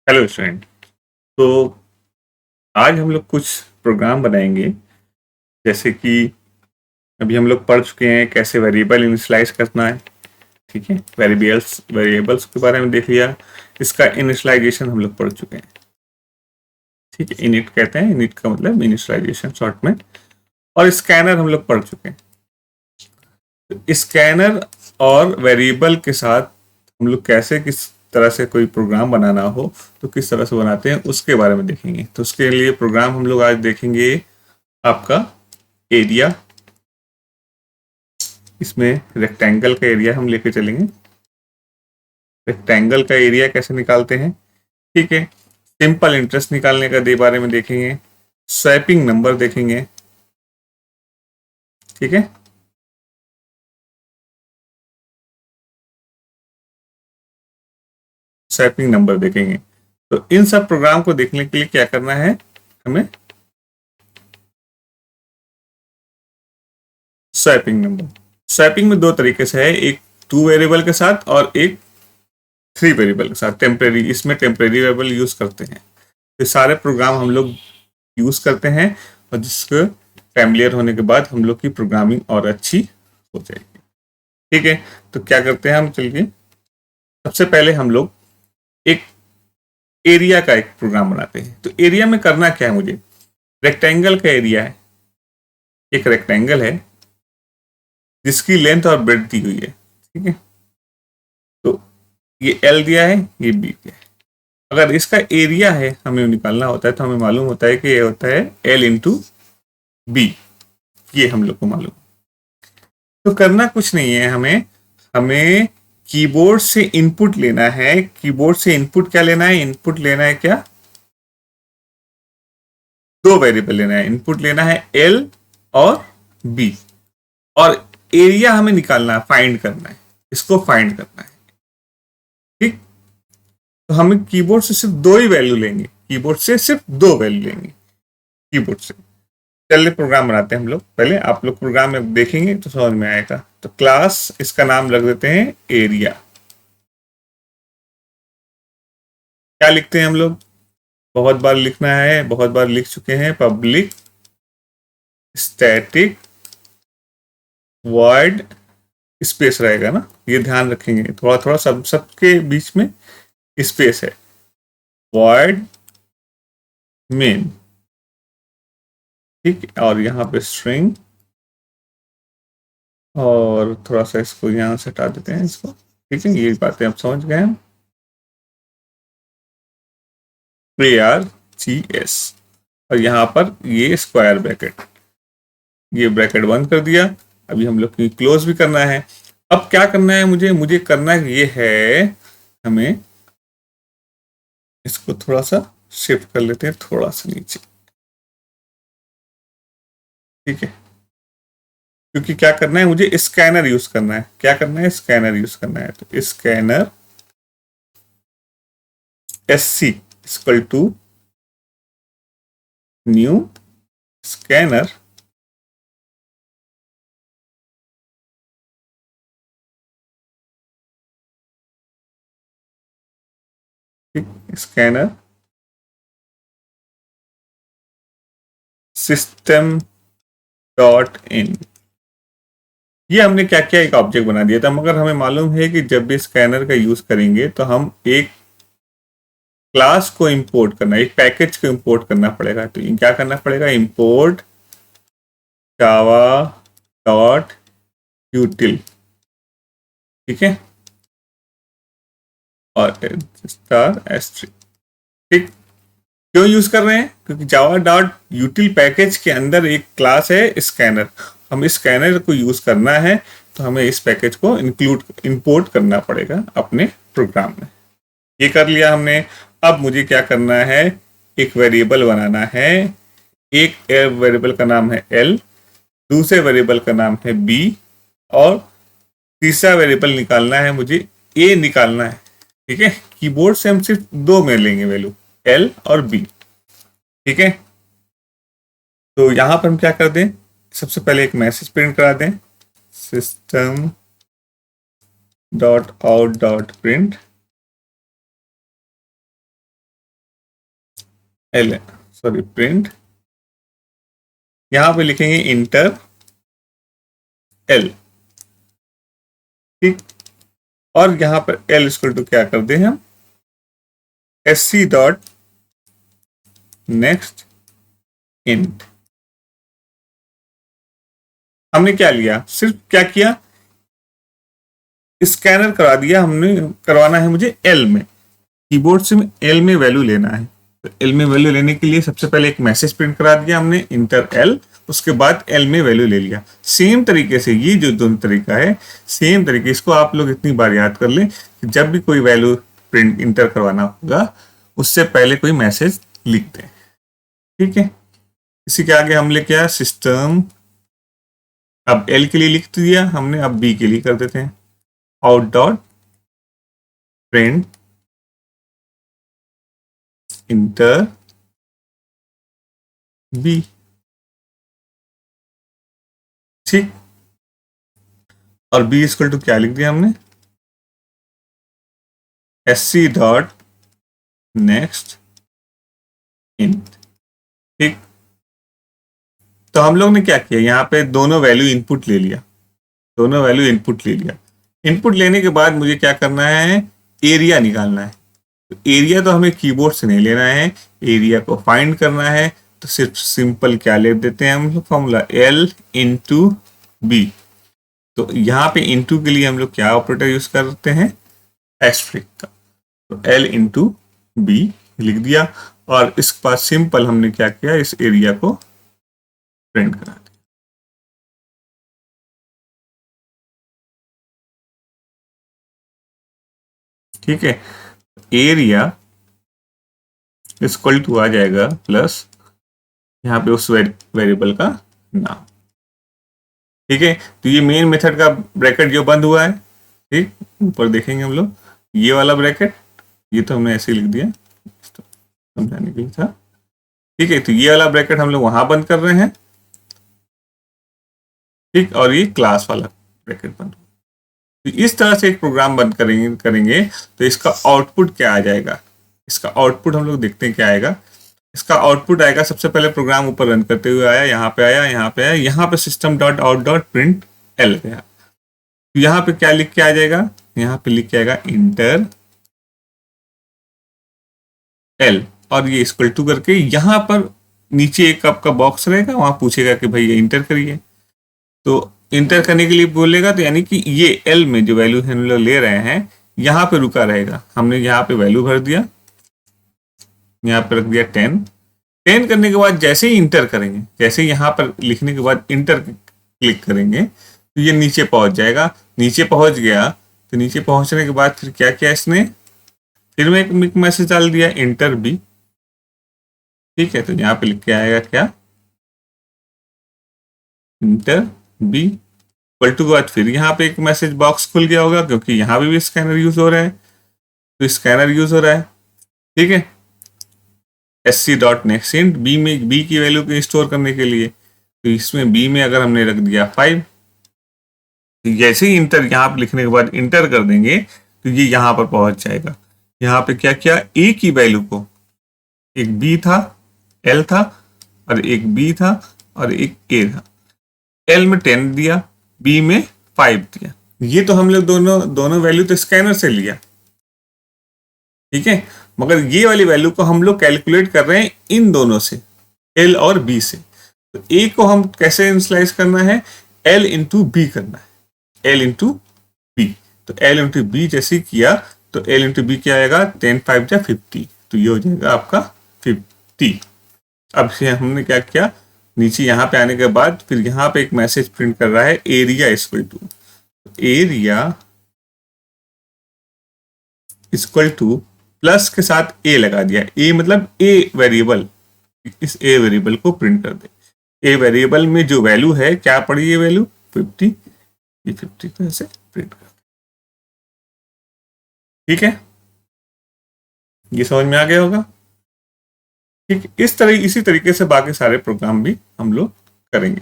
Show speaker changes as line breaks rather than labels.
Hello student. तो आज हम लोग कुछ प्रोग्राम बनाएंगे। जैसे कि अभी हम लोग पढ़ चुके हैं कैसे वेरिएबल इनिशियलाइज करना है। ठीक है, वेरिएबल्स के बारे में देख लिया। इसका इनिशियलाइजेशन हम लोग पढ़ चुके हैं। ठीक है, इनिट कहते हैं, इनिट का मतलब इनिशियलाइजेशन शॉर्ट में। और स्कैनर हम लोग पढ़ चुके हैं। तो स्कैनर और वेरिएबल के साथ हम लोग कैसे किस तरह से कोई प्रोग्राम बनाना हो तो किस तरह से बनाते हैं उसके बारे में देखेंगे। तो उसके लिए प्रोग्राम हम लोग आज देखेंगे आपका एरिया। इसमें रेक्टेंगल का एरिया हम लेके चलेंगे। रेक्टेंगल का एरिया कैसे निकालते हैं, ठीक है। सिंपल इंटरेस्ट निकालने का बारे में देखेंगे। स्वैपिंग नंबर देखेंगे, ठीक है। स्वैपिंग नंबर देखेंगे। तो इन सब प्रोग्राम को देखने के लिए क्या करना है हमें, स्वैपिंग नंबर। स्वैपिंग में दो तरीके से है, एक 2 वेरिएबल के साथ और एक 3 वेरिएबल के साथ। टेम्परेरी, इसमें टेम्परेरी वेरिएबल यूज करते हैं। तो सारे प्रोग्राम हम लोग यूज करते हैं और जिसको फैमिलियर होने के बाद हम लोग की प्रोग्रामिंग और अच्छी हो जाएगी। ठीक है, तो क्या करते हैं हम, चलिए सबसे पहले हम लोग एक एरिया का एक प्रोग्राम बनाते हैं। तो एरिया में करना क्या है मुझे, रेक्टेंगल का एरिया है। एक रेक्टेंगल है जिसकी लेंथ और ब्रेड्थ दी हुई है, ठीक है। तो ये एल दिया है, ये बी दिया है। अगर इसका एरिया है हमें निकालना होता है तो हमें मालूम होता है कि ये होता है एल इंटू बी। ये हम लोग को मालूम। तो करना कुछ नहीं है, हमें हमें कीबोर्ड से इनपुट लेना है। कीबोर्ड से इनपुट क्या लेना है, इनपुट लेना है क्या, दो वेरिएबल लेना है। इनपुट लेना है एल और बी, और एरिया हमें निकालना है, फाइंड करना है, इसको फाइंड करना है। ठीक, तो हमें कीबोर्ड से सिर्फ दो ही वैल्यू लेंगे, कीबोर्ड से सिर्फ दो वैल्यू लेंगे कीबोर्ड से। चलिए प्रोग्राम बनाते हैं हम लोग। पहले आप लोग प्रोग्राम में देखेंगे तो समझ में आएगा। तो क्लास, इसका नाम रख देते हैं एरिया। क्या लिखते हैं हम लोग, बहुत बार लिखना है, बहुत बार लिख चुके हैं। पब्लिक स्टैटिक वॉइड स्पेस रहेगा ना, ये ध्यान रखेंगे। थोड़ा थोड़ा सबके बीच में स्पेस है। वॉइड मेन, ठीक। और यहाँ पे स्ट्रिंग, और थोड़ा सा इसको यहाँ से हटा देते हैं इसको, ठीक है। ये बातें आप समझ गए हैं। ARGS, और यहाँ पर ये स्क्वायर ब्रैकेट, ये ब्रैकेट बंद कर दिया। अभी हम लोग की क्लोज भी करना है। अब क्या करना है मुझे, करना ये है, हमें इसको थोड़ा सा शिफ्ट कर लेते हैं, थोड़ा सा नीचे, ठीक है। क्योंकि क्या करना है मुझे, स्कैनर यूज करना है। क्या करना है, स्कैनर यूज करना है। तो scanner SC equal to new scanner, scanner system dot in. ये हमने क्या किया, एक ऑब्जेक्ट बना दिया था। मगर हमें मालूम है कि जब भी स्कैनर का यूज करेंगे तो हम एक क्लास को इंपोर्ट करना, एक पैकेज को इंपोर्ट करना पड़ेगा। तो क्या करना पड़ेगा, इंपोर्ट जावा डॉट यूटिल, ठीक है, और स्टार एस्ट्री, ठीक। क्यों यूज कर रहे हैं, क्योंकि जावा डॉट यूटिल पैकेज के अंदर एक क्लास है स्कैनर। हम इस स्कैनर को यूज करना है तो हमें इस पैकेज को इंपोर्ट करना पड़ेगा अपने प्रोग्राम में। ये कर लिया हमने। अब मुझे क्या करना है, एक वेरिएबल बनाना है। एक वेरिएबल का नाम है एल, दूसरे वेरिएबल का नाम है बी, और तीसरा वेरिएबल निकालना है मुझे, ए निकालना है, ठीक है। कीबोर्ड से हम सिर्फ दो में लेंगे वैल्यू, एल और बी, ठीक है। तो यहां पर हम क्या कर दें, सबसे पहले एक मैसेज प्रिंट करा दें, system dot out dot print L, sorry print, यहां पे लिखेंगे इंटर एल, ठीक। और यहां पर एल इक्वल टू क्या कर दें हम, S C dot next int. हमने क्या लिया, सिर्फ क्या किया, स्कैनर करा दिया हमने, करवाना है मुझे एल में, कीबोर्ड से एल में वैल्यू लेना है। तो एल में वैल्यू लेने के लिए सबसे पहले एक मैसेज प्रिंट करा दिया हमने इंटर एल, उसके बाद एल में वैल्यू ले लिया। सेम तरीके से ये जो दोनों तरीका है, सेम तरीके, इसको आप लोग इतनी बार याद कर लें कि जब भी कोई वैल्यू प्रिंट इंटर करवाना होगा उससे पहले कोई मैसेज लिख दें, ठीक है। इसी के आगे हम लेके आया सिस्टम, अब एल के लिए लिख दिया हमने, अब बी के लिए कर देते हैं out dot print enter B, ठीक। और बी इक्वल टू क्या लिख दिया हमने, S C dot next int, ठीक। तो हम लोग ने क्या किया, यहाँ पे दोनों वैल्यू इनपुट ले लिया, दोनों वैल्यू इनपुट ले लिया। इनपुट लेने के बाद मुझे क्या करना है, एरिया निकालना है। तो एरिया तो हमें कीबोर्ड से नहीं लेना है, एरिया को फाइंड करना है। तो सिर्फ सिंपल क्या ले देते हैं हम लोग, फॉर्मूला एल इंटू बी। तो यहाँ पे इंटू के लिए हम लोग क्या ऑपरेटर यूज करते हैं, एस्ट्रिक का। तो एल इंटू बी लिख दिया, और इसके बाद सिंपल हमने क्या किया, इस एरिया को प्रिंट करा दिया, ठीक है। एरिया इक्वल टू आ जाएगा प्लस यहाँ पे उस वेरिएबल का नाम, ठीक है। तो ये मेन मेथड का ब्रैकेट जो बंद हुआ है, ठीक, ऊपर देखेंगे हम लोग ये वाला ब्रैकेट, ये तो हमने ऐसे लिख दिया समझाने के लिए था, ठीक है। तो ये वाला ब्रैकेट हम लोग वहां बंद कर रहे हैं, ठीक। और ये क्लास वाला ब्रैकेट बंद, तो इस तरह से एक प्रोग्राम बंद करेंगे तो इसका आउटपुट क्या आ जाएगा, इसका आउटपुट हम लोग देखते हैं क्या आएगा। इसका आउटपुट आएगा, सबसे पहले प्रोग्राम ऊपर रन करते हुए आया, यहाँ पे आया, यहाँ पे आया, यहाँ पे system dot out dot print L गया। तो यहाँ पे क्या लिख के आ जाएगा, यहाँ पे लिख के आएगा इंटर एल, और ये इक्वल टू करके यहाँ पर नीचे एक आपका बॉक्स रहेगा, वहां पूछेगा कि भाई ये इंटर करिए। तो इंटर करने के लिए बोलेगा, तो यानी कि ये एल में जो वैल्यू हम लोग ले रहे हैं यहाँ पे रुका रहेगा। हमने यहाँ पे वैल्यू भर दिया, यहाँ पे रख दिया 10। 10 करने के बाद जैसे ही इंटर करेंगे, जैसे ही यहाँ पर लिखने के बाद इंटर क्लिक करेंगे तो ये नीचे पहुंच जाएगा। नीचे पहुंच गया तो नीचे पहुंचने के बाद फिर क्या किया इसने, फिर मैं एक मैसेज डाल दिया इंटर बी, ठीक है। तो यहाँ पे लिख के आएगा क्या, इंटर बी इक्वल टू के बाद फिर यहाँ पे एक मैसेज बॉक्स खुल गया होगा, क्योंकि यहाँ भी स्कैनर यूज हो रहा है, तो स्कैनर यूज हो रहा है, ठीक है। S C dot next int, B में बी की वैल्यू को स्टोर करने के लिए, तो इसमें बी में अगर हमने रख दिया 5, तो जैसे ही इंटर यहाँ पे लिखने के बाद इंटर कर देंगे तो ये यहाँ पर पहुंच जाएगा। यहाँ पे क्या किया, ए की वैल्यू को, एक बी था, एल था, और एक बी था, और एक ए था। एल में 10 दिया, बी में 5 दिया। ये तो हम लोग दोनों दोनों वैल्यू तो स्कैनर से लिया, ठीक है। मगर ये वाली वैल्यू को हम लोग कैलकुलेट कर रहे हैं इन दोनों से, एल और बी से। तो ए को हम कैसे इनिशियलाइज करना है, एल इंटू बी करना है, एल इंटू बी। तो एल इंटू बी जैसे किया तो एल इंटू बी क्या आएगा, 10 5 जा 50, तो ये हो जाएगा आपका 50। अब से हमने क्या किया, नीचे यहाँ पे आने के बाद फिर यहाँ पे एक मैसेज प्रिंट कर रहा है area equal to, area equal to plus के साथ ए लगा दिया, ए मतलब ए वेरिएबल, इस ए वेरिएबल को प्रिंट कर दे। ए वेरिएबल में जो वैल्यू है, क्या पड़ी है वैल्यू 50, ये 50 को ऐसे प्रिंट कर दे, ठीक है। ये समझ में आ गया होगा, ठीक। इसी तरीके से बाकी सारे प्रोग्राम भी हम लोग करेंगे।